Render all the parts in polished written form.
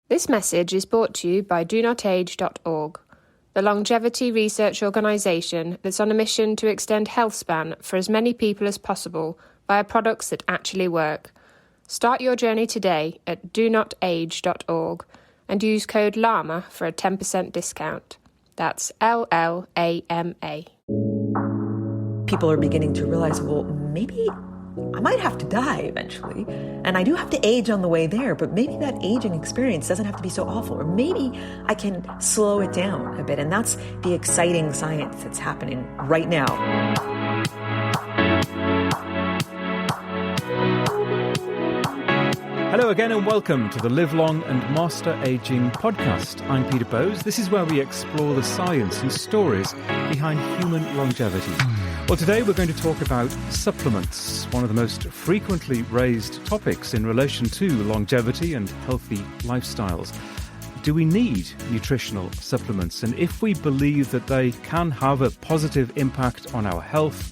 This message is brought to you by DoNotAge.org, the longevity research organisation that's on a mission to extend healthspan for as many people as possible via products that actually work. Start your journey today at DoNotAge.org and use code LLAMA for a 10% discount. That's LLAMA. People are beginning to realize, well, maybe I might have to die eventually, and I do have to age on the way there, but maybe that aging experience doesn't have to be so awful, or maybe I can slow it down a bit, and that's the exciting science that's happening right now. Hello again and welcome to the Live Long and Master Aging podcast. I'm Peter Bowes. This is where we explore the science and stories behind human longevity. Well, today we're going to talk about supplements, one of the most frequently raised topics in relation to longevity and healthy lifestyles. Do we need nutritional supplements? And if we believe that they can have a positive impact on our health,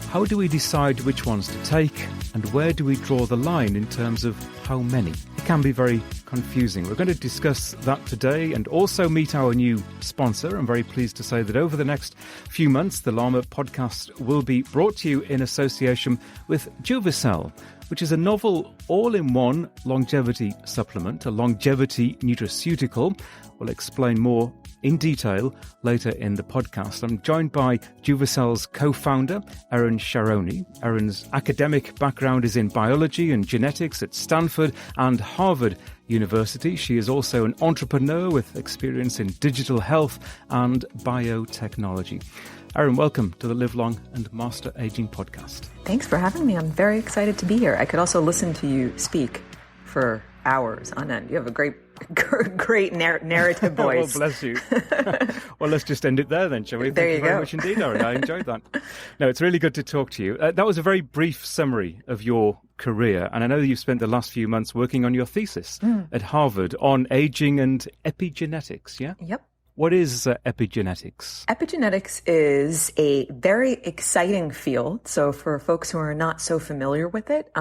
how do we decide which ones to take, and where do we draw the line in terms of how many? It can be very confusing. We're going to discuss that today and also meet our new sponsor. I'm very pleased to say that over the next few months, the LLAMA podcast will be brought to you in association with JUVICELL, which is a novel all-in-one longevity supplement, a longevity nutraceutical. We'll explain more in detail later in the podcast. I'm joined by JUVICELL's co-founder, Erin Sharoni. Erin's academic background is in biology and genetics at Stanford and Harvard University. She is also an entrepreneur with experience in digital health and biotechnology. Erin, welcome to the Live Long and Master Aging podcast. Thanks for having me. I'm very excited to be here. I could also listen to you speak for hours on end. You have a great narrative voice. Oh, bless you. Well, let's just end it there then, shall we? There Thank you very much indeed, Erin. I enjoyed that. No, it's really good to talk to you. That was a very brief summary of your career, and I know you've spent the last few months working on your thesis at Harvard on aging and epigenetics, yeah? Yep. What is epigenetics? Epigenetics is a very exciting field. So for folks who are not so familiar with it,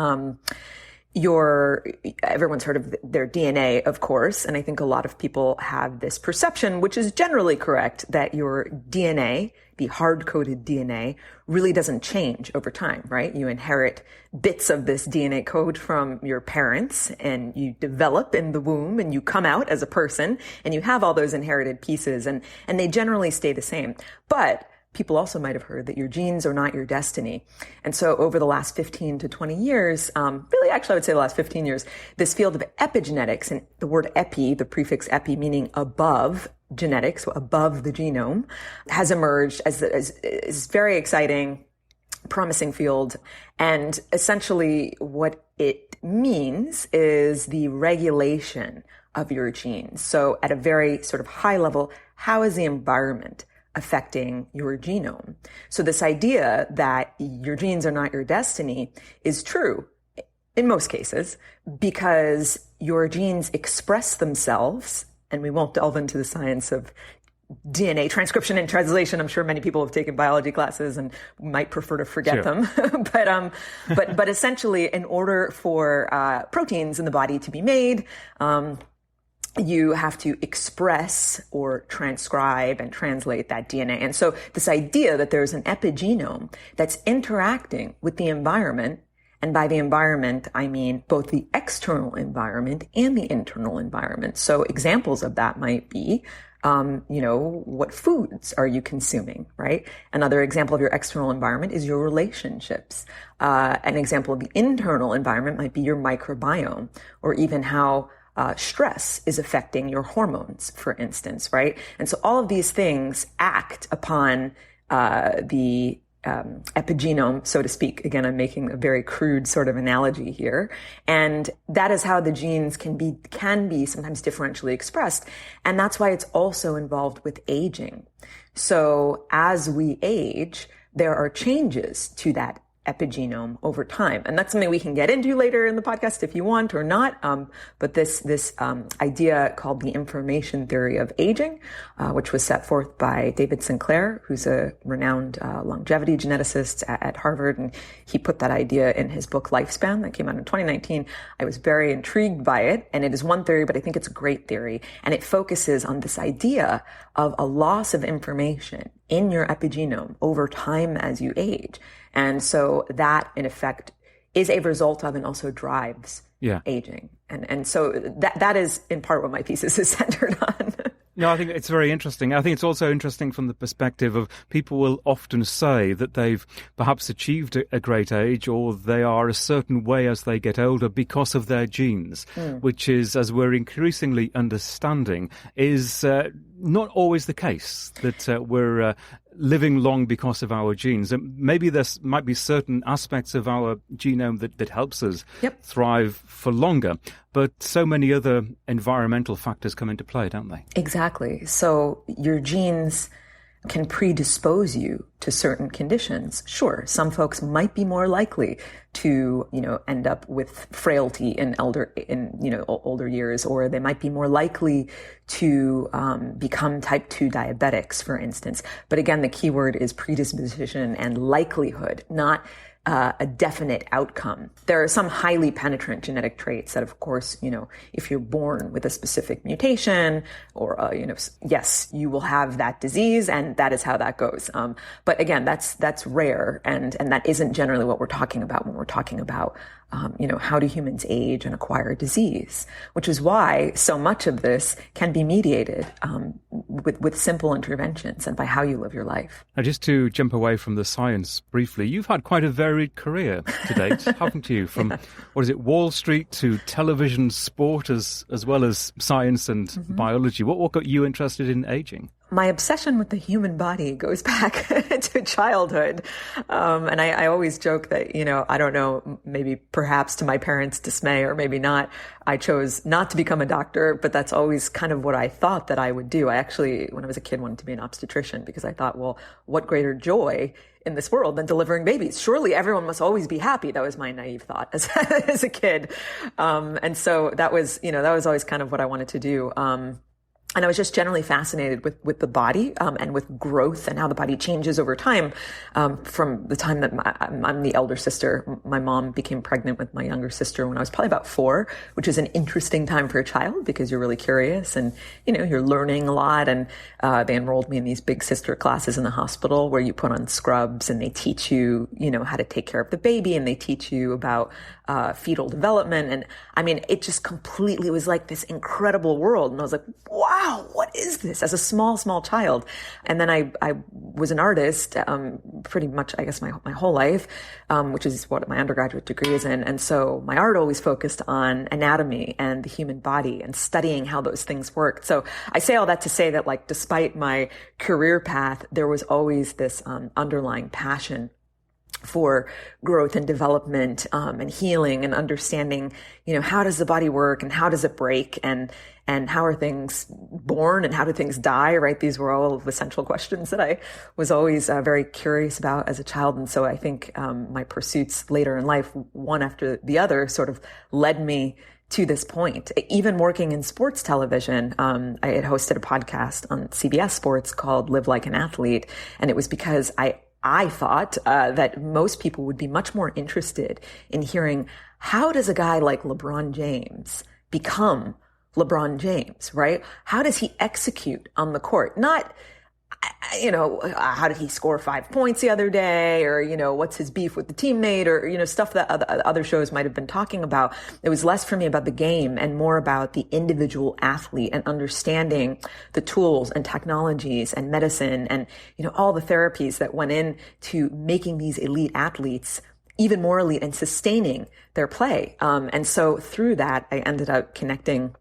everyone's heard of their DNA, of course, and I think a lot of people have this perception, which is generally correct, that your DNA, the hard-coded DNA, really doesn't change over time, right? You inherit bits of this DNA code from your parents, and you develop in the womb, and you come out as a person, and you have all those inherited pieces, and they generally stay the same. But people also might have heard that your genes are not your destiny. And so over the last 15 to 20 years, really actually I would say the last 15 years, this field of epigenetics, and the word epi, the prefix epi meaning above genetics, so above the genome, has emerged as very exciting, promising field. And essentially what it means is the regulation of your genes. So at a very sort of high level, how is the environment affecting your genome? So this idea that your genes are not your destiny is true in most cases, because your genes express themselves, and we won't delve into the science of DNA transcription and translation. I'm sure many people have taken biology classes and might prefer to forget them. But essentially, in order for proteins in the body to be made, you have to express or transcribe and translate that DNA. And so this idea that there's an epigenome that's interacting with the environment, and by the environment, I mean both the external environment and the internal environment. So examples of that might be, what foods are you consuming, right? Another example of your external environment is your relationships. An example of the internal environment might be your microbiome, or even how stress is affecting your hormones, for instance, right? And so all of these things act upon the epigenome, so to speak. Again, I'm making a very crude sort of analogy here. And that is how the genes can be sometimes differentially expressed. And that's why it's also involved with aging. So as we age, there are changes to that epigenome over time. And that's something we can get into later in the podcast if you want or not. But this idea called the information theory of aging, which was set forth by David Sinclair, who's a renowned longevity geneticist at Harvard. And he put that idea in his book Lifespan that came out in 2019. I was very intrigued by it. And it is one theory, but I think it's a great theory. And it focuses on this idea of a loss of information in your epigenome over time as you age. And so that, in effect, is a result of and also drives aging. And so that is, in part, what my thesis is centered on. No, I think it's very interesting. I think it's also interesting from the perspective of people will often say that they've perhaps achieved a great age or they are a certain way as they get older because of their genes, which is, as we're increasingly understanding, is not always the case, that we're living long because of our genes. And maybe there might be certain aspects of our genome that helps us thrive for longer, but so many other environmental factors come into play, don't they? Exactly. So your genes can predispose you to certain conditions. Sure, some folks might be more likely to, end up with frailty in older years, or they might be more likely to become type 2 diabetics, for instance. But again, the key word is predisposition and likelihood, not a definite outcome. There are some highly penetrant genetic traits that, of course, if you're born with a specific mutation or, yes, you will have that disease and that is how that goes. But again, that's rare and that isn't generally what we're talking about when we're talking about, how do humans age and acquire disease, which is why so much of this can be mediated with simple interventions and by how you live your life. Now, just to jump away from the science briefly, you've had quite a varied career to date, haven't you? From, Wall Street to television, sport, as well as science and biology. What got you interested in aging? My obsession with the human body goes back to childhood. And I always joke that, I don't know, maybe perhaps to my parents' dismay or maybe not, I chose not to become a doctor, but that's always kind of what I thought that I would do. I actually, when I was a kid, wanted to be an obstetrician because I thought, well, what greater joy in this world than delivering babies? Surely everyone must always be happy. That was my naive thought as a kid. And so that was always kind of what I wanted to do. And I was just generally fascinated with the body, and with growth and how the body changes over time. From the time that I'm the elder sister, my mom became pregnant with my younger sister when I was probably about 4, which is an interesting time for a child because you're really curious and, you're learning a lot. And, they enrolled me in these big sister classes in the hospital where you put on scrubs and they teach you, how to take care of the baby and they teach you about, fetal development. And I mean, it just completely was like this incredible world. And I was like, wow, what is this? As a small child. And then I was an artist, pretty much, I guess, my whole life, which is what my undergraduate degree is in. And so my art always focused on anatomy and the human body and studying how those things work. So I say all that to say that, like, despite my career path, there was always this underlying passion for growth and development, and healing and understanding, how does the body work and how does it break and how are things born and how do things die, right? These were all of the central questions that I was always very curious about as a child. And so I think my pursuits later in life, one after the other, sort of led me to this point. Even working in sports television, I had hosted a podcast on CBS Sports called Live Like an Athlete. And it was because I thought that most people would be much more interested in hearing, how does a guy like LeBron James become LeBron James, right? How does he execute on the court? Not, how did he score 5 points the other day? Or, what's his beef with the teammate? Or, stuff that other shows might have been talking about. It was less for me about the game and more about the individual athlete and understanding the tools and technologies and medicine and, all the therapies that went into making these elite athletes even more elite and sustaining their play. And so through that, I ended up connecting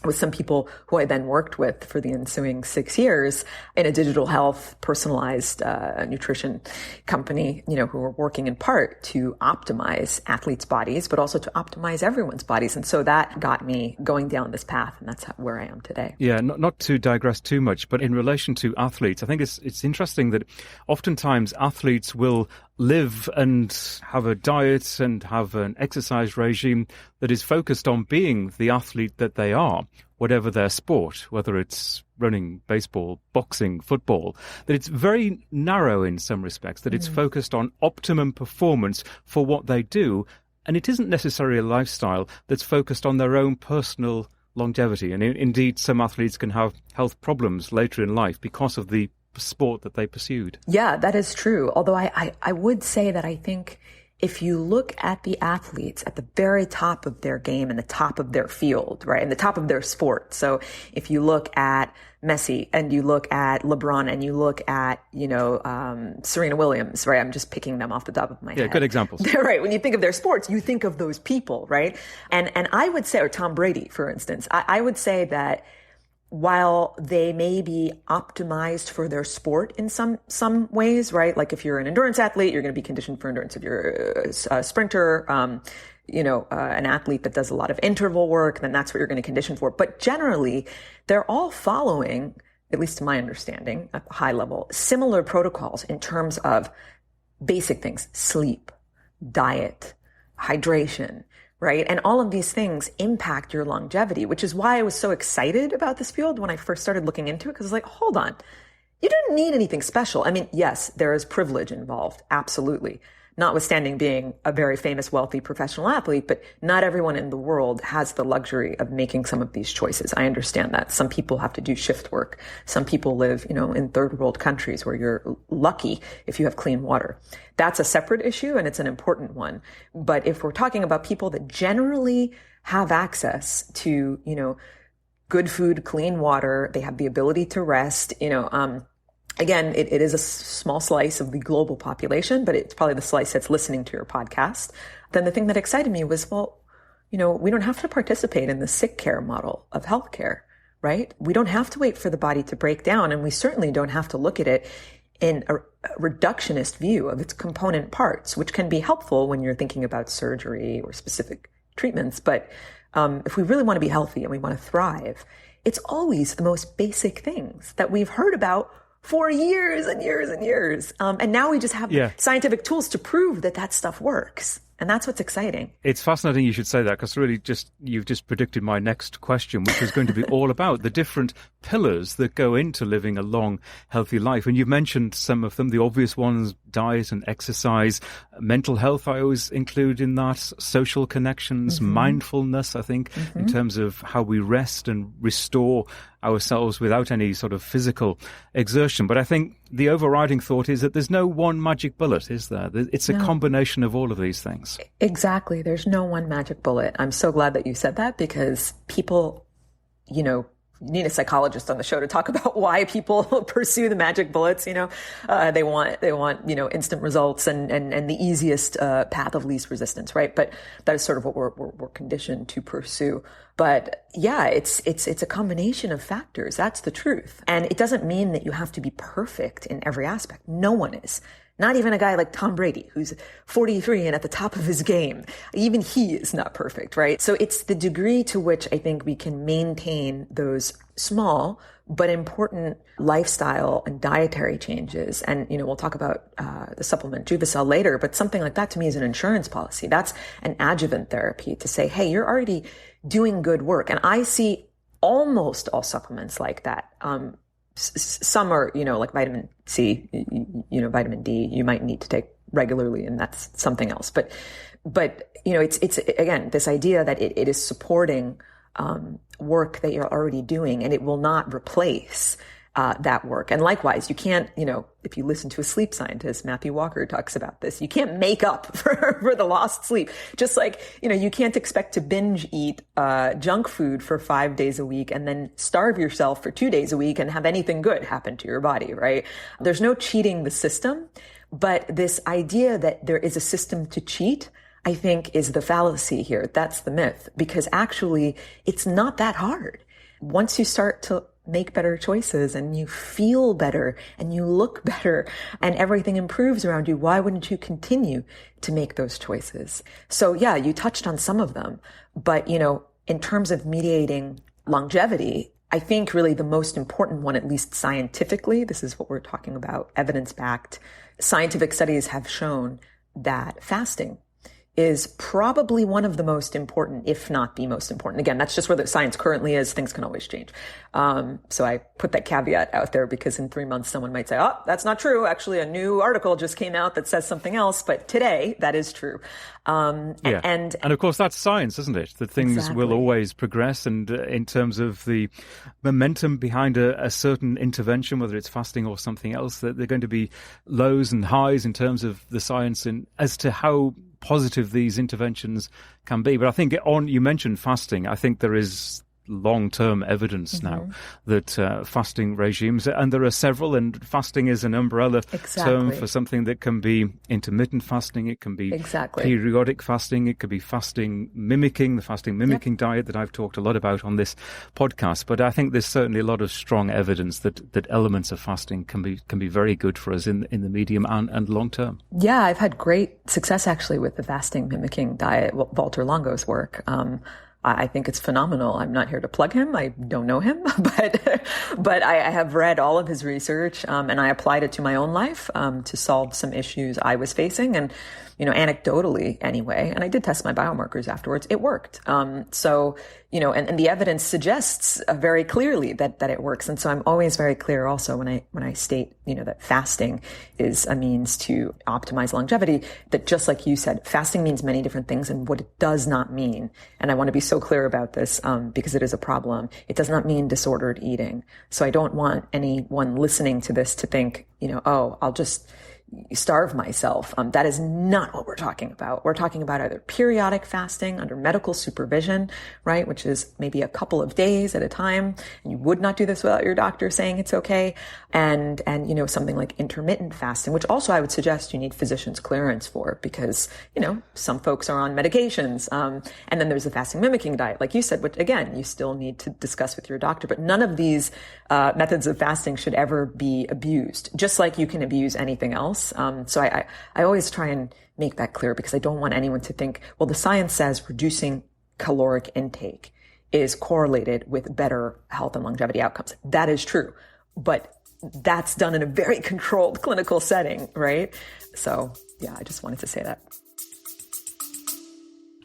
with some people who I then worked with for the ensuing 6 years in a digital health personalized nutrition company, who were working in part to optimize athletes' bodies, but also to optimize everyone's bodies. And so that got me going down this path, and that's where I am today. Yeah, not to digress too much, but in relation to athletes, I think it's interesting that oftentimes athletes will live and have a diet and have an exercise regime that is focused on being the athlete that they are, whatever their sport, whether it's running, baseball, boxing, football, that it's very narrow in some respects, that it's focused on optimum performance for what they do. And it isn't necessarily a lifestyle that's focused on their own personal longevity. And indeed, some athletes can have health problems later in life because of the sport that they pursued. Yeah, that is true. Although I would say that I think if you look at the athletes at the very top of their game and the top of their field, right, and the top of their sport. So if you look at Messi and you look at LeBron and you look at, Serena Williams, right? I'm just picking them off the top of my head. Yeah, good examples. Right. When you think of their sports, you think of those people, right? And I would say, or Tom Brady, for instance, I would say that while they may be optimized for their sport in some ways, right? Like if you're an endurance athlete, you're going to be conditioned for endurance. If you're a sprinter, an athlete that does a lot of interval work, then that's what you're going to condition for. But generally, they're all following, at least to my understanding, at the high level, similar protocols in terms of basic things: sleep, diet, hydration, right? And all of these things impact your longevity, which is why I was so excited about this field when I first started looking into it, because I was like, hold on, you don't need anything special. I mean, yes, there is privilege involved, absolutely. Notwithstanding being a very famous, wealthy professional athlete, but not everyone in the world has the luxury of making some of these choices. I understand that. Some people have to do shift work. Some people live, in third world countries where you're lucky if you have clean water. That's a separate issue and it's an important one. But if we're talking about people that generally have access to, good food, clean water, they have the ability to rest, again, it is a small slice of the global population, but it's probably the slice that's listening to your podcast. Then the thing that excited me was, we don't have to participate in the sick care model of healthcare, right? We don't have to wait for the body to break down, and we certainly don't have to look at it in a reductionist view of its component parts, which can be helpful when you're thinking about surgery or specific treatments. But if we really want to be healthy and we want to thrive, it's always the most basic things that we've heard about for years and years and years. And now we just have scientific tools to prove that stuff works. And that's what's exciting. It's fascinating you should say that, because really you've just predicted my next question, which is going to be all about the different pillars that go into living a long, healthy life. And you've mentioned some of them, the obvious ones: diet and exercise, mental health I always include in that, social connections, mindfulness, I think, in terms of how we rest and restore ourselves without any sort of physical exertion. But I think the overriding thought is that there's no one magic bullet, is there? It's a combination of all of these things. Exactly. There's no one magic bullet. I'm so glad that you said that, because people, need a psychologist on the show to talk about why people pursue the magic bullets. They want, instant results and the easiest path of least resistance, right? But that is sort of what we're conditioned to pursue. But yeah, it's a combination of factors. That's the truth. And it doesn't mean that you have to be perfect in every aspect. No one is. Not even a guy like Tom Brady, who's 43 and at the top of his game. Even he is not perfect, right? So it's the degree to which I think we can maintain those small but important lifestyle and dietary changes. And, we'll talk about the supplement JUVICELL later, but something like that to me is an insurance policy. That's an adjuvant therapy to say, hey, you're already doing good work. And I see almost all supplements like that. Some are, like vitamin C, vitamin D, you might need to take regularly, and that's something else. But it's again, this idea that it is supporting work that you're already doing, and it will not replace that work. And likewise, you can't, if you listen to a sleep scientist, Matthew Walker talks about this, you can't make up for the lost sleep. Just like, you can't expect to binge eat junk food for 5 days a week and then starve yourself for 2 days a week and have anything good happen to your body, right? There's no cheating the system, but this idea that there is a system to cheat, I think, is the fallacy here. That's the myth, because actually it's not that hard. Once you start to make better choices and you feel better and you look better and everything improves around you, why wouldn't you continue to make those choices? So yeah, you touched on some of them, but in terms of mediating longevity, I think really the most important one, at least scientifically, this is what we're talking about, evidence-backed, scientific studies have shown that fasting is probably one of the most important, if not the most important. Again, that's just where the science currently is. Things can always change. So I put that caveat out there because in 3 months, someone might say, oh, that's not true. Actually, a new article just came out that says something else. But today, that is true. And of course, that's science, isn't it? That things will always progress. And in terms of the momentum behind a certain intervention, whether it's fasting or something else, that there are going to be lows and highs in terms of the science and as to how positive these interventions can be. But I think you mentioned fasting. I think there is long-term evidence now that fasting regimes, and there are several, and fasting is an umbrella term for something that can be intermittent fasting, it can be periodic fasting, it could be fasting mimicking, the fasting mimicking diet that I've talked a lot about on this podcast. But I think there's certainly a lot of strong evidence that elements of fasting can be very good for us in the medium and long term. Yeah, I've had great success actually with the fasting mimicking diet, Walter Longo's work. I think it's phenomenal. I'm not here to plug him. I don't know him, but I have read all of his research, and I applied it to my own life, to solve some issues I was facing. And, anecdotally anyway, and I did test my biomarkers afterwards, it worked. So, and the evidence suggests very clearly that it works. And so I'm always very clear also when I state, that fasting is a means to optimize longevity, that just like you said, fasting means many different things, and what it does not mean, and I want to be so clear about this, because it is a problem, it does not mean disordered eating. So I don't want anyone listening to this to think, oh, I'll just starve myself. That is not what we're talking about. We're talking about either periodic fasting under medical supervision, right, which is maybe a couple of days at a time, and you would not do this without your doctor saying it's okay, and something like intermittent fasting, which also I would suggest you need physician's clearance for, because some folks are on medications, and then there's the fasting mimicking diet, like you said, which again you still need to discuss with your doctor. But none of these methods of fasting should ever be abused, just like you can abuse anything else. So I always try and make that clear, because I don't want anyone to think, well, the science says reducing caloric intake is correlated with better health and longevity outcomes. That is true, but that's done in a very controlled clinical setting, right? So yeah, I just wanted to say that.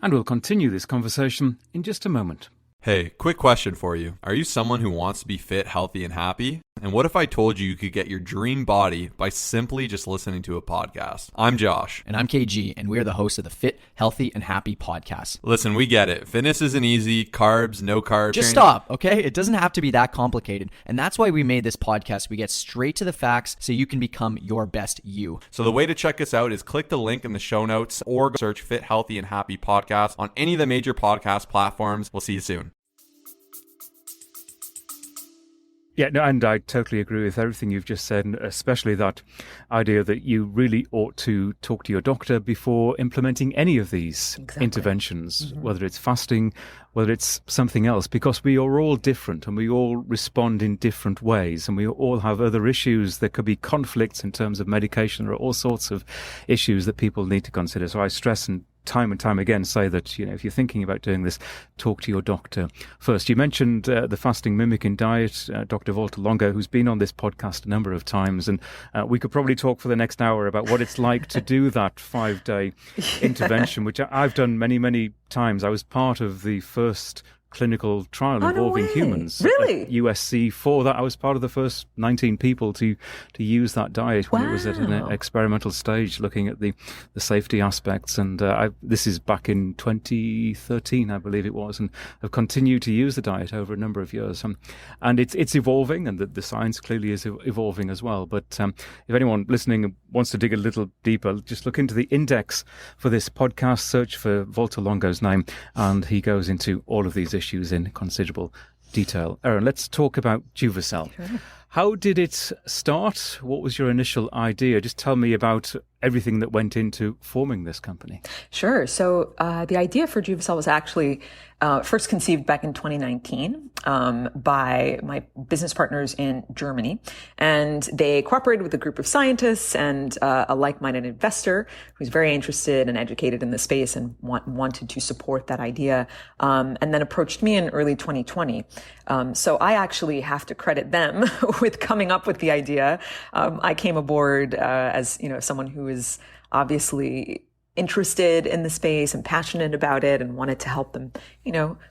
And we'll continue this conversation in just a moment. Hey, quick question for you. Are you someone who wants to be fit, healthy, and happy? And what if I told you could get your dream body by simply just listening to a podcast? I'm Josh. And I'm KG, and we're the hosts of the Fit, Healthy, and Happy podcast. Listen, we get it. Fitness isn't easy. Carbs, no carbs. Just stop, okay? It doesn't have to be that complicated. And that's why we made this podcast. We get straight to the facts so you can become your best you. So the way to check us out is click the link in the show notes or search Fit, Healthy, and Happy podcast on any of the major podcast platforms. We'll see you soon. Yeah, no, and I totally agree with everything you've just said, and especially that idea that you really ought to talk to your doctor before implementing any of these interventions, whether it's fasting, whether it's something else, because we are all different and we all respond in different ways, and we all have other issues. There could be conflicts in terms of medication. There are all sorts of issues that people need to consider. So I stress and time again say that, if you're thinking about doing this, talk to your doctor first. You mentioned the fasting mimicking diet, Dr. Walter Longo, who's been on this podcast a number of times, and we could probably talk for the next hour about what it's like to do that 5-day intervention, which I've done many times. I was part of the first clinical trial involving humans at USC. For that, I was part of the first 19 people to use that diet when it was at an experimental stage, looking at the safety aspects. And this is back in 2013, I believe it was, and I've continued to use the diet over a number of years. And it's evolving, and the science clearly is evolving as well. But if anyone listening wants to dig a little deeper, just look into the index for this podcast, search for Walter Longo's name, and he goes into all of these issues in considerable detail. Erin, let's talk about JUVICELL. Sure. How did it start? What was your initial idea? Just tell me about everything that went into forming this company. Sure. So the idea for JUVICELL was actually first conceived back in 2019 by my business partners in Germany. And they cooperated with a group of scientists and a like-minded investor who's very interested and educated in the space and wanted to support that idea, and then approached me in early 2020. So I actually have to credit them with coming up with the idea. I came aboard as someone who is obviously interested in the space and passionate about it and wanted to help them,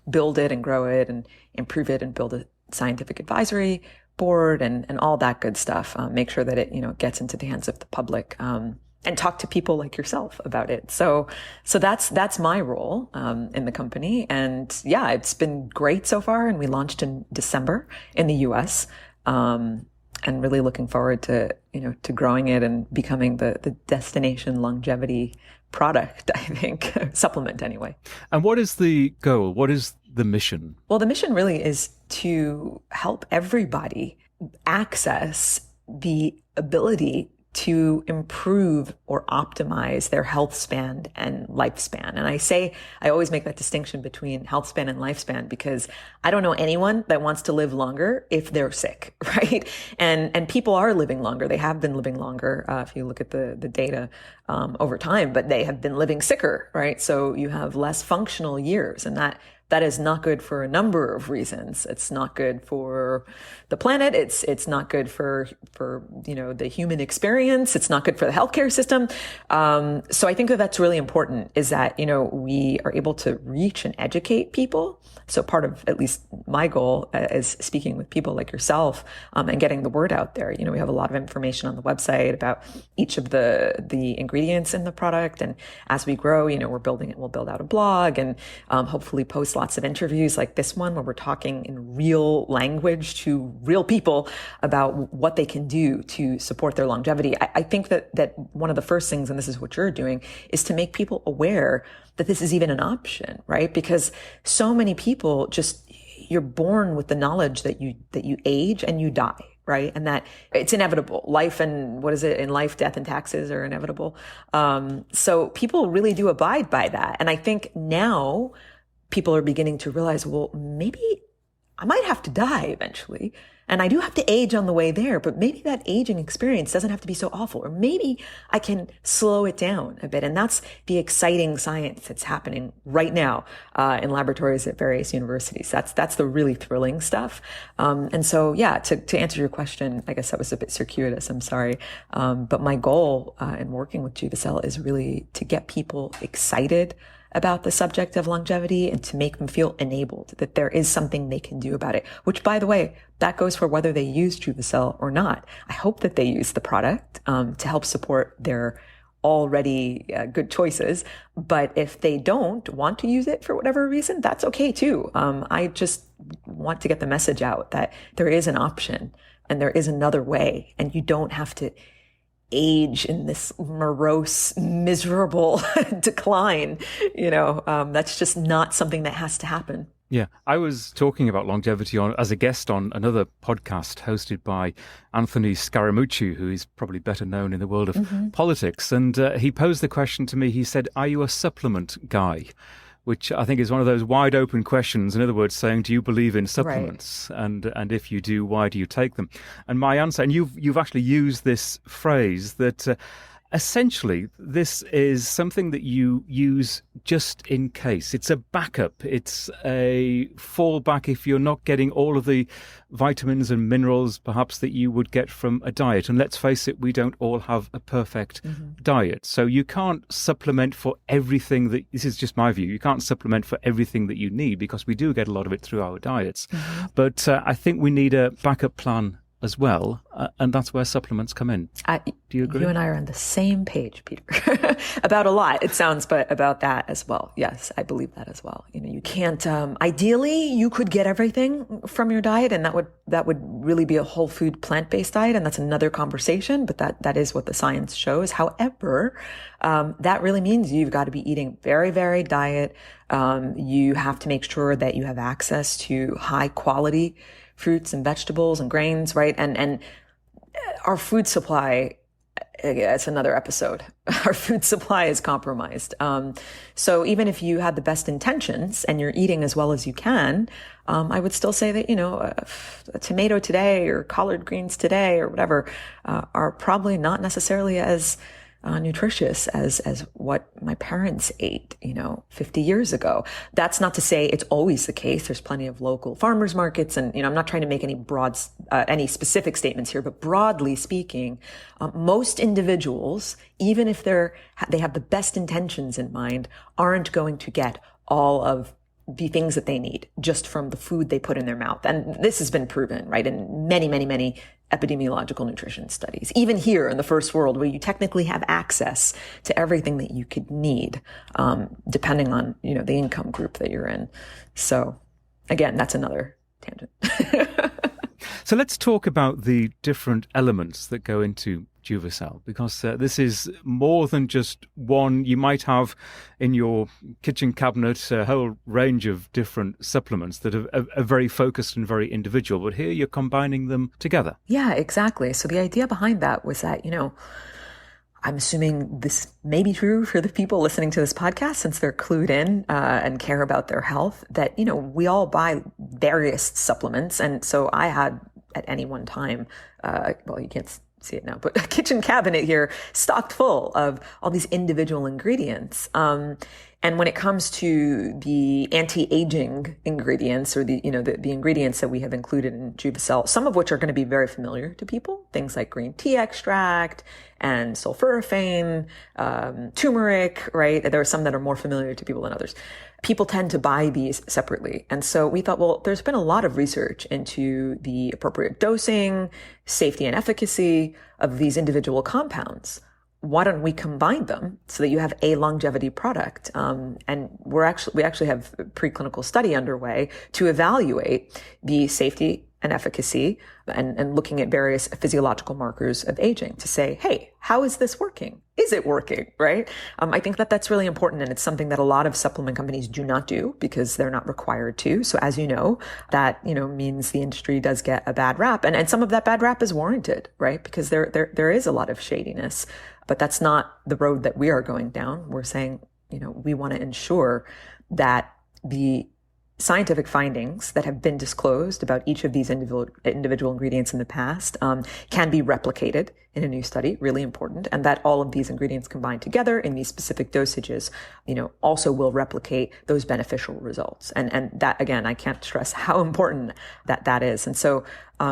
build it and grow it and improve it and build a scientific advisory board and all that good stuff. Make sure that it, gets into the hands of the public, and talk to people like yourself about it. So that's my role, in the company. And yeah, it's been great so far. And we launched in December in the US. And really looking forward to growing it and becoming the destination longevity product, I think, supplement anyway. And what is the goal? What is the mission? Well, the mission really is to help everybody access the ability to improve or optimize their health span and lifespan. And I always make that distinction between health span and lifespan because I don't know anyone that wants to live longer if they're sick, right? And people are living longer. They have been living longer, if you look at the data over time, but they have been living sicker, right? So you have less functional years, and that is not good for a number of reasons. It's not good for the planet. It's not good for the human experience. It's not good for the healthcare system. So I think that's really important, is that we are able to reach and educate people. So part of at least my goal is speaking with people like yourself, and getting the word out there. We have a lot of information on the website about each of the ingredients in the product, and as we grow, we're building it. We'll build out a blog and hopefully post lots of interviews like this one where we're talking in real language to real people about what they can do to support their longevity. I think that one of the first things, and this is what you're doing, is to make people aware that this is even an option, right? Because so many people you're born with the knowledge that you age and you die, right? And that it's inevitable. Life and in life, death and taxes are inevitable. So people really do abide by that. And I think now people are beginning to realize, well, maybe I might have to die eventually. And I do have to age on the way there, but maybe that aging experience doesn't have to be so awful. Or maybe I can slow it down a bit. And that's the exciting science that's happening right now in laboratories at various universities. That's the really thrilling stuff. And so, yeah, to answer your question, I guess that was a bit circuitous. I'm sorry. But my goal in working with JUVICELL is really to get people excited about the subject of longevity and to make them feel enabled, that there is something they can do about it, which, by the way, that goes for whether they use JUVICELL or not. I hope that they use the product to help support their already good choices. But if they don't want to use it for whatever reason, that's okay too. I just want to get the message out that there is an option and there is another way, and you don't have to age in this morose, miserable decline. That's just not something that has to happen. Yeah, I was talking about longevity as a guest on another podcast hosted by Anthony Scaramucci, who is probably better known in the world of politics. And he posed the question to me. He said, "Are you a supplement guy?" Which I think is one of those wide open questions. In other words, saying, do you believe in supplements? Right. And if you do, why do you take them? And my answer, and you've actually used this phrase, that essentially this is something that you use just in case. It's a backup. It's a fallback if you're not getting all of the vitamins and minerals perhaps that you would get from a diet. And let's face it, we don't all have a perfect diet. So you can't supplement for everything this is just my view, you can't supplement for everything that you need, because we do get a lot of it through our diets. But I think we need a backup plan as well, and that's where supplements come in. Do you agree? You and I are on the same page, Peter, about a lot, it sounds, but about that as well. Yes, I believe that as well. You can't, ideally, you could get everything from your diet, and that would really be a whole food plant-based diet, and that's another conversation, but that is what the science shows. However, that really means you've got to be eating very varied diet. You have to make sure that you have access to high quality fruits and vegetables and grains, right? And our food supply it's another episode. Our food supply is compromised. So even if you had the best intentions and you're eating as well as you can, I would still say that, a tomato today or collard greens today or whatever, are probably not necessarily as nutritious as what my parents ate, 50 years ago. That's not to say it's always the case. There's plenty of local farmers markets, and I'm not trying to make any specific statements here, but broadly speaking, most individuals, even if they have the best intentions in mind, aren't going to get all of the things that they need just from the food they put in their mouth. And this has been proven, right, in many, many, many epidemiological nutrition studies, even here in the first world, where you technically have access to everything that you could need, depending on, the income group that you're in. So again, that's another tangent. So let's talk about the different elements that go into JUVICELL, because this is more than just one. You might have in your kitchen cabinet a whole range of different supplements that are very focused and very individual, but here you're combining them together. Yeah, exactly. So the idea behind that was that, I'm assuming this may be true for the people listening to this podcast, since they're clued in and care about their health, that, we all buy various supplements. And so I had at any one time, you can't see it now, but a kitchen cabinet here stocked full of all these individual ingredients. And when it comes to the anti-aging ingredients, or the ingredients that we have included in JUVICELL, some of which are going to be very familiar to people, things like green tea extract and sulforaphane, turmeric, right? There are some that are more familiar to people than others. People tend to buy these separately. And so we thought, well, there's been a lot of research into the appropriate dosing, safety, and efficacy of these individual compounds. Why don't we combine them so that you have a longevity product? And we actually have a preclinical study underway to evaluate the safety and efficacy and looking at various physiological markers of aging to say, hey, how is this working? Is it working, right? I think that that's really important, and it's something that a lot of supplement companies do not do because they're not required to. So as you know, that, means the industry does get a bad rap, and some of that bad rap is warranted, right? Because there is a lot of shadiness, but that's not the road that we are going down. We're saying, we want to ensure that the scientific findings that have been disclosed about each of these individual ingredients in the past can be replicated in a new study, really important, and that all of these ingredients combined together in these specific dosages, also will replicate those beneficial results. And that, again, I can't stress how important that is. And so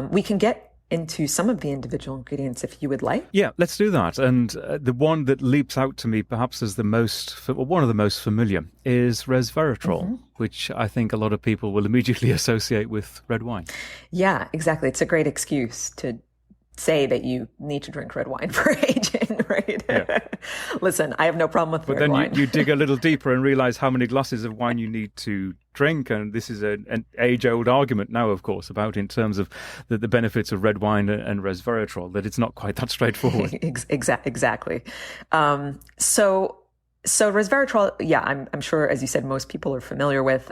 we can get into some of the individual ingredients if you would like. Yeah, let's do that. And the one that leaps out to me perhaps as one of the most familiar is resveratrol, which I think a lot of people will immediately associate with red wine. Yeah, exactly. It's a great excuse to say that you need to drink red wine for aging, right? Yeah. Listen, I have no problem with red wine. But then you dig a little deeper and realize how many glasses of wine you need to drink. And this is an age-old argument now, of course, about in terms of the benefits of red wine and resveratrol, that it's not quite that straightforward. Exactly. So resveratrol, yeah, I'm sure, as you said, most people are familiar with.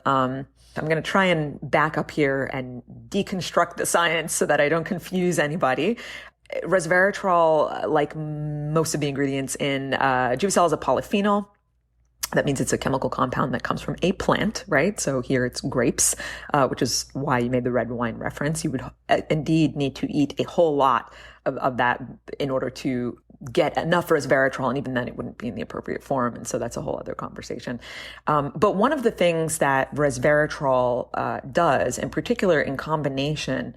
I'm going to try and back up here and deconstruct the science so that I don't confuse anybody. Resveratrol, like most of the ingredients in JUVICELL, is a polyphenol. That means it's a chemical compound that comes from a plant, right? So here it's grapes, which is why you made the red wine reference. You would indeed need to eat a whole lot of that in order to get enough resveratrol, and even then it wouldn't be in the appropriate form. And so that's a whole other conversation. But one of the things that resveratrol does, in particular in combination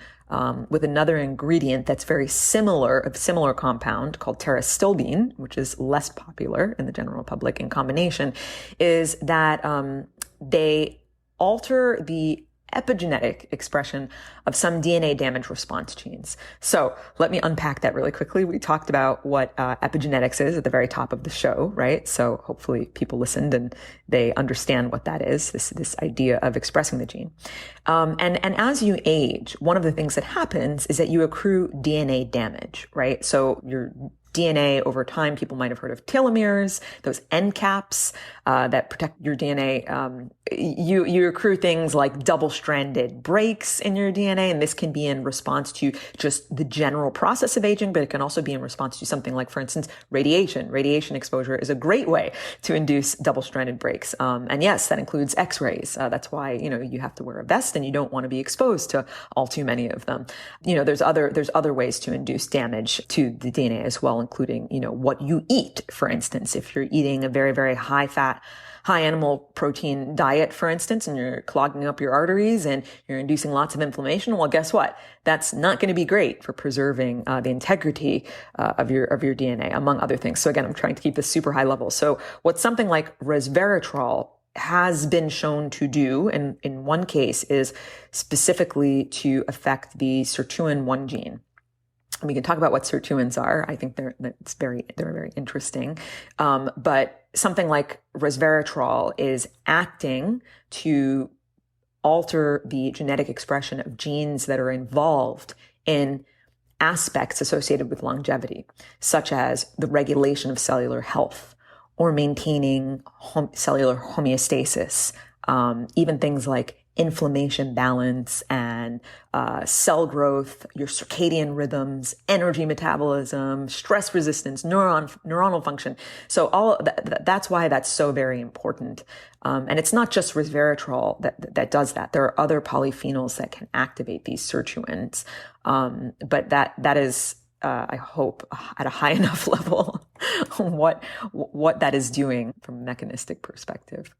with another ingredient that's very similar, a similar compound called pterostilbene, which is less popular in the general public in combination, is that they alter the epigenetic expression of some DNA damage response genes. So let me unpack that really quickly. We talked about what epigenetics is at the very top of the show, right? So hopefully people listened and they understand what that is, this idea of expressing the gene. And as you age, one of the things that happens is that you accrue DNA damage, right? So your DNA over time. People might have heard of telomeres, those end caps that protect your DNA. You accrue things like double-stranded breaks in your DNA, and this can be in response to just the general process of aging, but it can also be in response to something like, for instance, radiation. Radiation exposure is a great way to induce double-stranded breaks. And yes, that includes X-rays. That's why, you have to wear a vest and you don't want to be exposed to all too many of them. There's other ways to induce damage to the DNA as well, including, what you eat. For instance, if you're eating a very, very high fat, high animal protein diet, for instance, and you're clogging up your arteries and you're inducing lots of inflammation, well, guess what? That's not going to be great for preserving the integrity of your DNA, among other things. So again, I'm trying to keep this super high level. So what something like resveratrol has been shown to do, and in one case is specifically to affect the sirtuin-1 gene. We can talk about what sirtuins are. I think they're very interesting. But something like resveratrol is acting to alter the genetic expression of genes that are involved in aspects associated with longevity, such as the regulation of cellular health or maintaining cellular homeostasis, even things like inflammation balance and cell growth, your circadian rhythms, energy metabolism, stress resistance, neuronal function. So that's why that's so very important. And it's not just resveratrol that does that. There are other polyphenols that can activate these sirtuins. But that is, I hope, at a high enough level, what that is doing from a mechanistic perspective.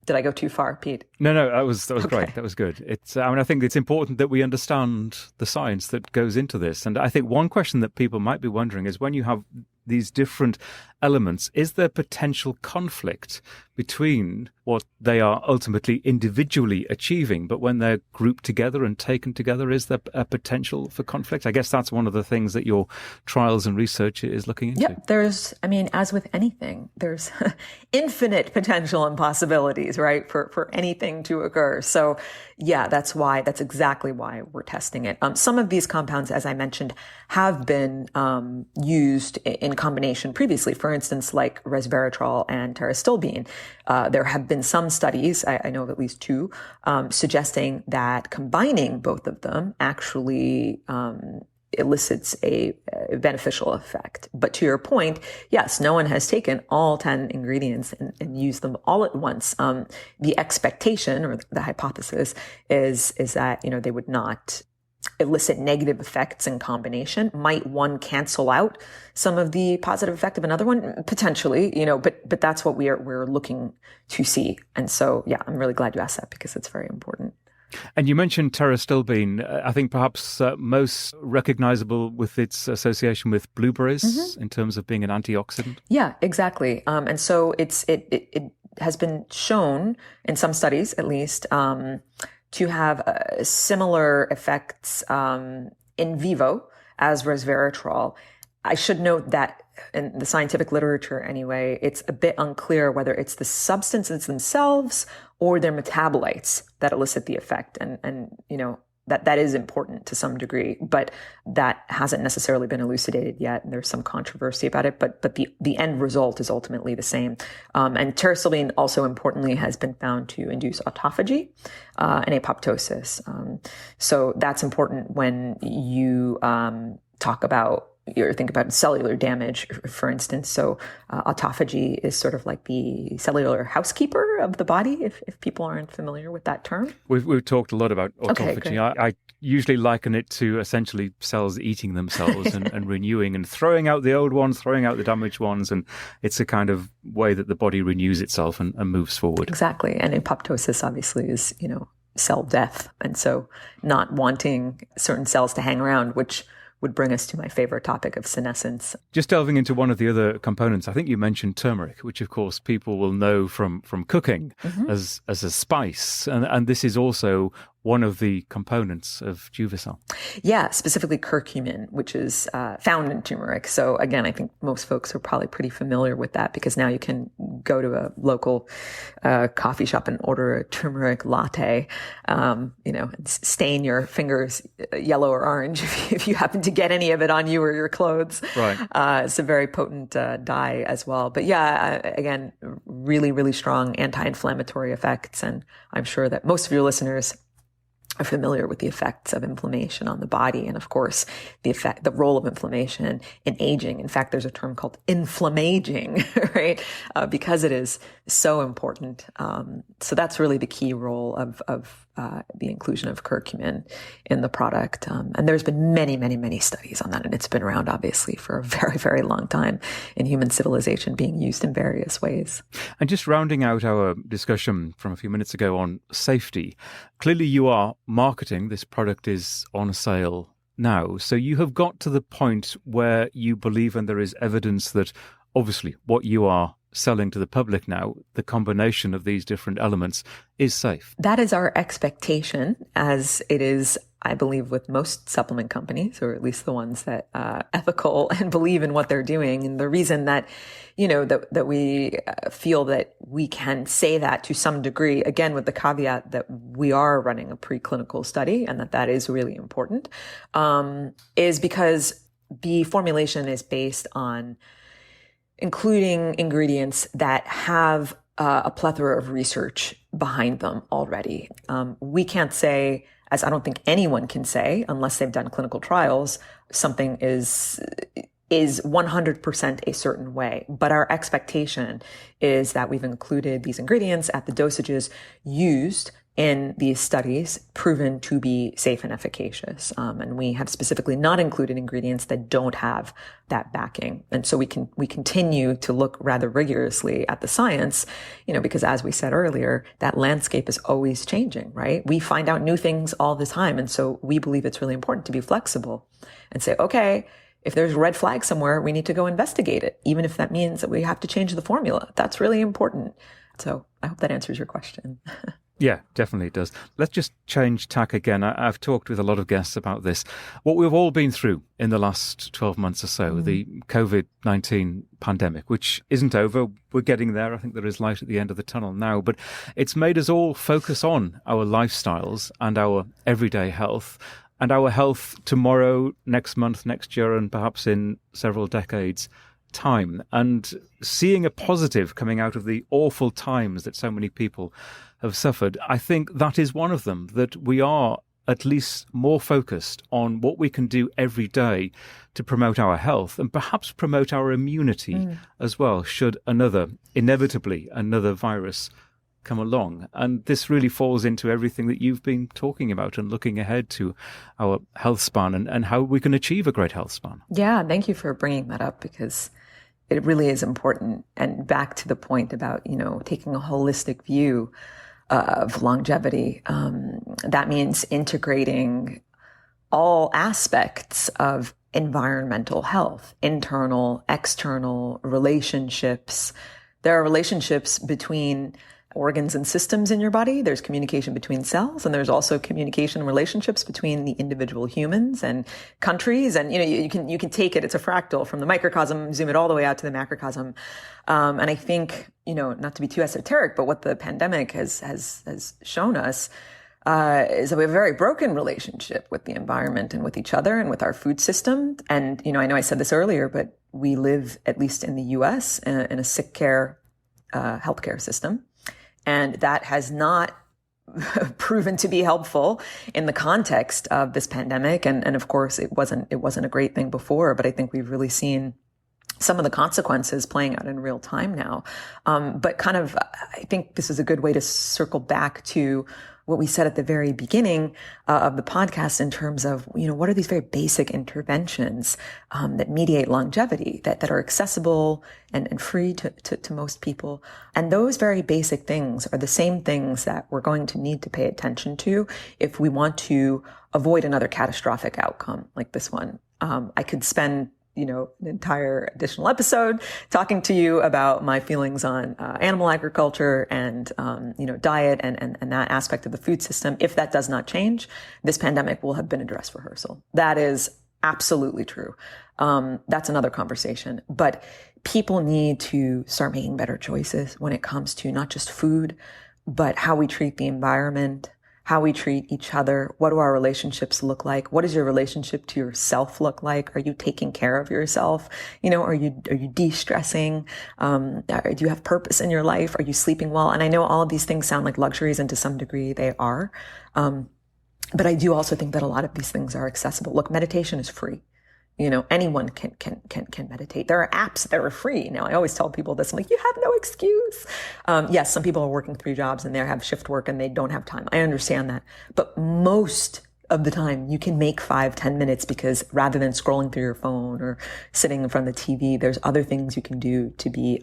Did I go too far, Pete? No, that was Okay. great. That was good. I think it's important that we understand the science that goes into this. And I think one question that people might be wondering is, when you have these different elements, is there potential conflict between what they are ultimately individually achieving, but when they're grouped together and taken together, is there a potential for conflict? I guess that's one of the things that your trials and research is looking into. Yep, as with anything, there's infinite potential and possibilities, right, for anything to occur. So yeah, that's exactly why we're testing it. Some of these compounds, as I mentioned, have been used in combination previously. For instance, like resveratrol and pterostilbene. There have been some studies, I know of at least two, suggesting that combining both of them actually elicits a beneficial effect. But to your point, yes, no one has taken all 10 ingredients and used them all at once. The expectation or the hypothesis is that, they would not elicit negative effects in combination. Might one cancel out some of the positive effect of another one? Potentially, but that's what we're looking to see. And so, yeah, I'm really glad you asked that because it's very important. And you mentioned pterostilbene. I think perhaps most recognizable with its association with blueberries in terms of being an antioxidant. Yeah, exactly. And so it has been shown in some studies, at least, to have similar effects in vivo as resveratrol. I should note that in the scientific literature anyway, it's a bit unclear whether it's the substances themselves or their metabolites that elicit the effect. And that is important to some degree, but that hasn't necessarily been elucidated yet. And there's some controversy about it, but the end result is ultimately the same. And pterostilbene also importantly has been found to induce autophagy and apoptosis. So that's important when you talk about or think about cellular damage, for instance. So autophagy is sort of like the cellular housekeeper of the body, if people aren't familiar with that term. We've talked a lot about autophagy. Okay, I usually liken it to essentially cells eating themselves and renewing and throwing out the old ones, throwing out the damaged ones. And it's a kind of way that the body renews itself and moves forward. Exactly. And apoptosis obviously is, cell death. And so not wanting certain cells to hang around, which would bring us to my favorite topic of senescence. Just delving into one of the other components, I think you mentioned turmeric, which of course people will know from cooking as a spice. And this is also one of the components of JUVICELL. Yeah, specifically curcumin, which is found in turmeric. So again, I think most folks are probably pretty familiar with that because now you can go to a local coffee shop and order a turmeric latte, and stain your fingers yellow or orange if you happen to get any of it on you or your clothes. Right. It's a very potent dye as well. But yeah, again, really, really strong anti-inflammatory effects. And I'm sure that most of your listeners are familiar with the effects of inflammation on the body. And of course, the role of inflammation in aging. In fact, there's a term called inflammaging, right? Because it is so important. So that's really the key role of the inclusion of curcumin in the product. And there's been many, many, many studies on that. And it's been around, obviously, for a very, very long time in human civilization, being used in various ways. And just rounding out our discussion from a few minutes ago on safety, clearly you are marketing. This product is on sale now. So you have got to the point where you believe, and there is evidence that obviously what you are selling to the public now, the combination of these different elements is safe. That is our expectation, as it is, I believe, with most supplement companies, or at least the ones that ethical and believe in what they're doing. And the reason that, that we feel that we can say that to some degree, again, with the caveat that we are running a preclinical study and that is really important, is because the formulation is based on including ingredients that have a plethora of research behind them already. We can't say, as I don't think anyone can say, unless they've done clinical trials, something is 100% a certain way. But our expectation is that we've included these ingredients at the dosages used in these studies proven to be safe and efficacious. And we have specifically not included ingredients that don't have that backing. And so we continue to look rather rigorously at the science, because as we said earlier, that landscape is always changing, right? We find out new things all the time. And so we believe it's really important to be flexible and say, okay, if there's a red flag somewhere, we need to go investigate it, even if that means that we have to change the formula. That's really important. So I hope that answers your question. Yeah, definitely it does. Let's just change tack again. I've talked with a lot of guests about this. What we've all been through in the last 12 months or so, the COVID-19 pandemic, which isn't over. We're getting there. I think there is light at the end of the tunnel now, but it's made us all focus on our lifestyles and our everyday health and our health tomorrow, next month, next year, and perhaps in several decades' time. And seeing a positive coming out of the awful times that so many people have suffered, I think that is one of them, that we are at least more focused on what we can do every day to promote our health and perhaps promote our immunity as well, should inevitably another virus come along. And this really falls into everything that you've been talking about and looking ahead to our health span and how we can achieve a great health span. Yeah, thank you for bringing that up, because it really is important. And back to the point about, taking a holistic view of longevity. That means integrating all aspects of environmental health, internal, external relationships. There are relationships between organs and systems in your body. There's communication between cells, and there's also communication and relationships between the individual humans and countries. And, you can take it, it's a fractal from the microcosm, zoom it all the way out to the macrocosm. And I think, not to be too esoteric, but what the pandemic has shown us, is that we have a very broken relationship with the environment and with each other and with our food system. And, I know I said this earlier, but we live, at least in the US, in a sick care, healthcare system. And that has not proven to be helpful in the context of this pandemic. And of course, it wasn't a great thing before, but I think we've really seen some of the consequences playing out in real time now. But I think this is a good way to circle back to what we said at the very beginning of the podcast in terms of, what are these very basic interventions that mediate longevity, that are accessible and free to most people. And those very basic things are the same things that we're going to need to pay attention to if we want to avoid another catastrophic outcome like this one. I could spend an entire additional episode talking to you about my feelings on animal agriculture and, diet and that aspect of the food system. If that does not change, this pandemic will have been a dress rehearsal. That is absolutely true. That's another conversation. But people need to start making better choices when it comes to not just food, but how we treat the environment, how we treat each other. What do our relationships look like? What does your relationship to yourself look like? Are you taking care of yourself? Are you de-stressing? Do you have purpose in your life? Are you sleeping well? And I know all of these things sound like luxuries, and to some degree they are. But I do also think that a lot of these things are accessible. Look, meditation is free. Anyone can meditate. There are apps that are free. Now, I always tell people this. I'm like, you have no excuse. Yes, some people are working 3 jobs and they have shift work and they don't have time. I understand that. But most of the time you can make 5-10 minutes, because rather than scrolling through your phone or sitting in front of the TV, there's other things you can do to be,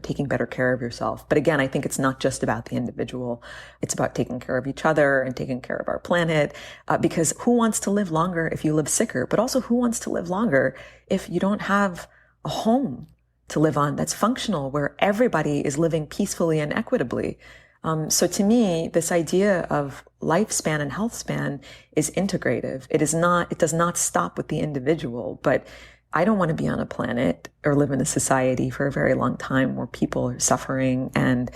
taking better care of yourself. But again, I think it's not just about the individual. It's about taking care of each other and taking care of our planet, because who wants to live longer if you live sicker? But also, who wants to live longer if you don't have a home to live on that's functional, where everybody is living peacefully and equitably? So to me, this idea of lifespan and health span is integrative. It does not stop with the individual, but I don't want to be on a planet or live in a society for a very long time where people are suffering and,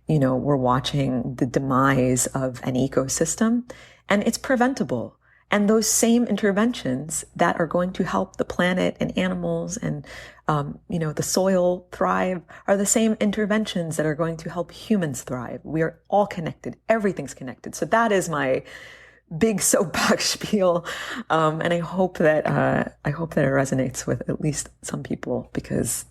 we're watching the demise of an ecosystem, and it's preventable. And those same interventions that are going to help the planet and animals and, the soil thrive are the same interventions that are going to help humans thrive. We are all connected. Everything's connected. So that is my big soapbox spiel. And I hope that it resonates with at least some people, because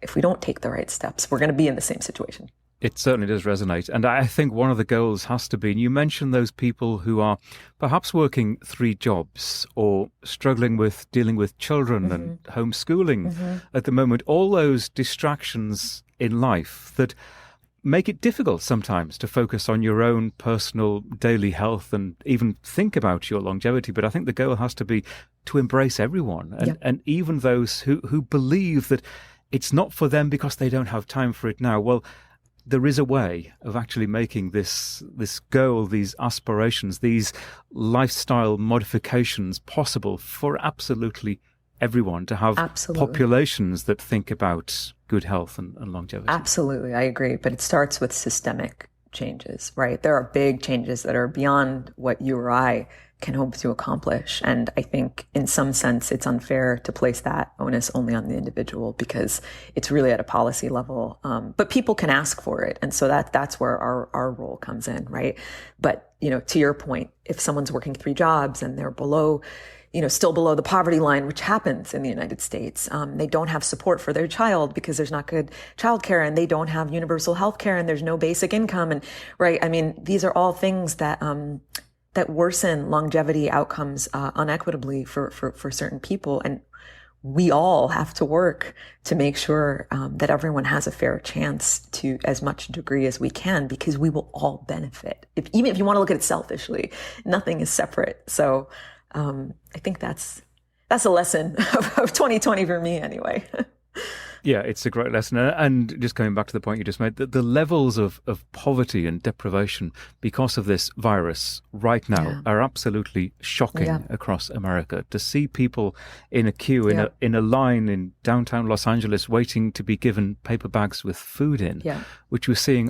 if we don't take the right steps, we're going to be in the same situation. It certainly does resonate. And I think one of the goals has to be, and you mentioned those people who are perhaps working 3 jobs or struggling with dealing with children and homeschooling at the moment, all those distractions in life that make it difficult sometimes to focus on your own personal daily health and even think about your longevity. But I think the goal has to be to embrace everyone, and even those who believe that it's not for them because they don't have time for it now. Well, there is a way of actually making this goal, these aspirations, these lifestyle modifications possible for absolutely everyone, to have populations that think about good health and longevity. Absolutely, I agree. But it starts with systemic changes, right? There are big changes that are beyond what you or I can hope to accomplish. And I think in some sense, it's unfair to place that onus only on the individual, because it's really at a policy level. But people can ask for it. And so that's where our role comes in, right? But, to your point, if someone's working 3 jobs and they're still below the poverty line, which happens in the United States, they don't have support for their child because there's not good childcare, and they don't have universal health care, and there's no basic income. And right. I mean, these are all things that worsen longevity outcomes unequitably for certain people. And we all have to work to make sure that everyone has a fair chance to as much degree as we can, because we will all benefit. Even if you want to look at it selfishly, nothing is separate. So I think that's a lesson of 2020 for me anyway. Yeah, it's a great lesson. And just coming back to the point you just made, the levels of poverty and deprivation because of this virus right now are absolutely shocking across America. To see people in a queue, in a line in downtown Los Angeles waiting to be given paper bags with food in, which we're seeing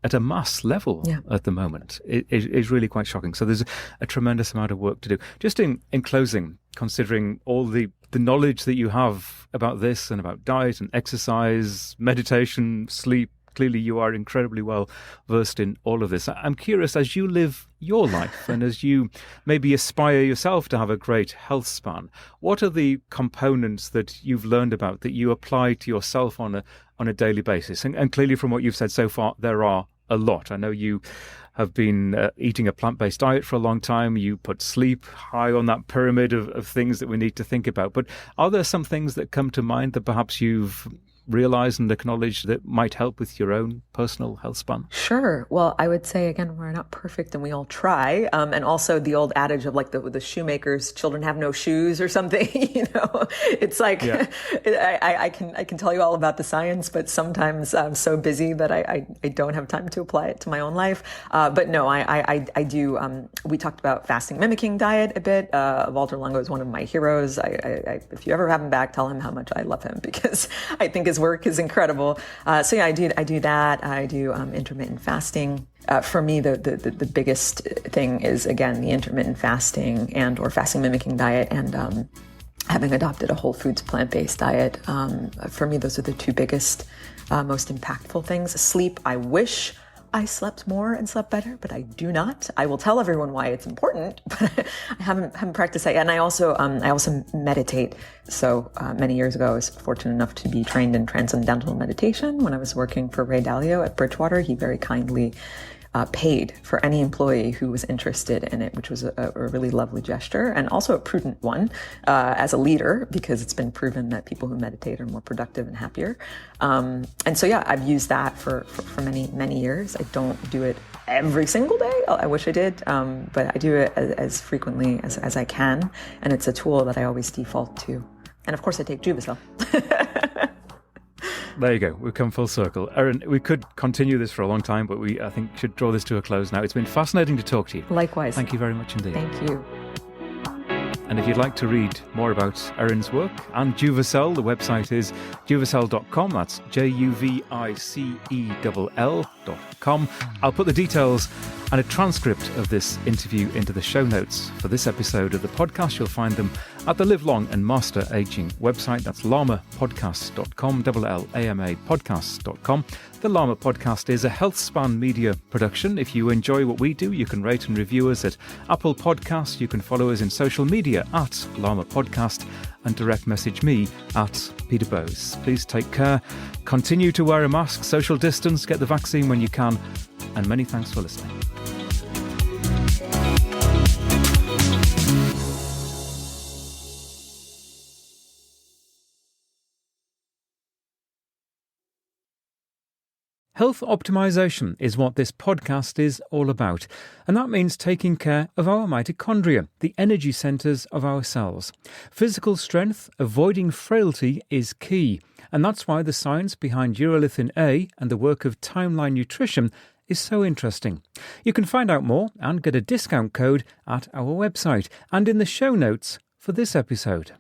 at a mass level at the moment, is really quite shocking. So there's a tremendous amount of work to do. Just in closing, considering all the knowledge that you have about this and about diet and exercise, meditation, sleep, clearly you are incredibly well versed in all of this. I'm curious, as you live your life and as you maybe aspire yourself to have a great health span, what are the components that you've learned about that you apply to yourself on a daily basis? And clearly from what you've said so far, there are a lot. I know you have been eating a plant-based diet for a long time. You put sleep high on that pyramid of things that we need to think about. But are there some things that come to mind that perhaps you've realise and acknowledge that might help with your own personal health span? Sure. Well, I would say, again, we're not perfect and we all try. And also the old adage of like the shoemakers, children have no shoes or something, it's like, yeah. I can tell you all about the science, but sometimes I'm so busy that I don't have time to apply it to my own life. But no, I do. We talked about fasting mimicking diet a bit. Walter Longo is one of my heroes. If you ever have him back, tell him how much I love him because I think his work is incredible. So yeah, I do that. I do intermittent fasting. For me, the biggest thing is, again, the intermittent fasting and or fasting mimicking diet and having adopted a whole foods plant-based diet. For me, those are the two biggest, most impactful things. Sleep, I wish I slept more and slept better, but I do not. I will tell everyone why it's important, but I haven't practiced that. And I also meditate. So many years ago, I was fortunate enough to be trained in transcendental meditation. When I was working for Ray Dalio at Bridgewater, he very kindly paid for any employee who was interested in it, which was a really lovely gesture and also a prudent one as a leader, because it's been proven that people who meditate are more productive and happier. And so, yeah, I've used that for many, many years. I don't do it every single day. I wish I did, but I do it as frequently as I can. And it's a tool that I always default to. And of course, I take JUVICELL. There you go. We've come full circle. Erin, we could continue this for a long time, but I think should draw this to a close now. It's been fascinating to talk to you. Likewise. Thank you very much indeed. Thank you. And if you'd like to read more about Erin's work and JUVICELL, the website is juvicell.com. That's JUVICELL.com. I'll put the details and a transcript of this interview into the show notes for this episode of the podcast. You'll find them at the Live Long and Master Aging website. That's LLAMApodcast.com, LLAMA podcast.com. The LLAMA podcast is a HealthSpan media production. If you enjoy what we do, you can rate and review us at Apple Podcasts. You can follow us in social media at LLAMA Podcast and direct message me at Peter Bowes. Please take care. Continue to wear a mask, social distance, get the vaccine when you can, and many thanks for listening. Health optimization is what this podcast is all about, and that means taking care of our mitochondria, the energy centres of our cells. Physical strength, avoiding frailty is key, and that's why the science behind urolithin A and the work of Timeline Nutrition is so interesting. You can find out more and get a discount code at our website and in the show notes for this episode.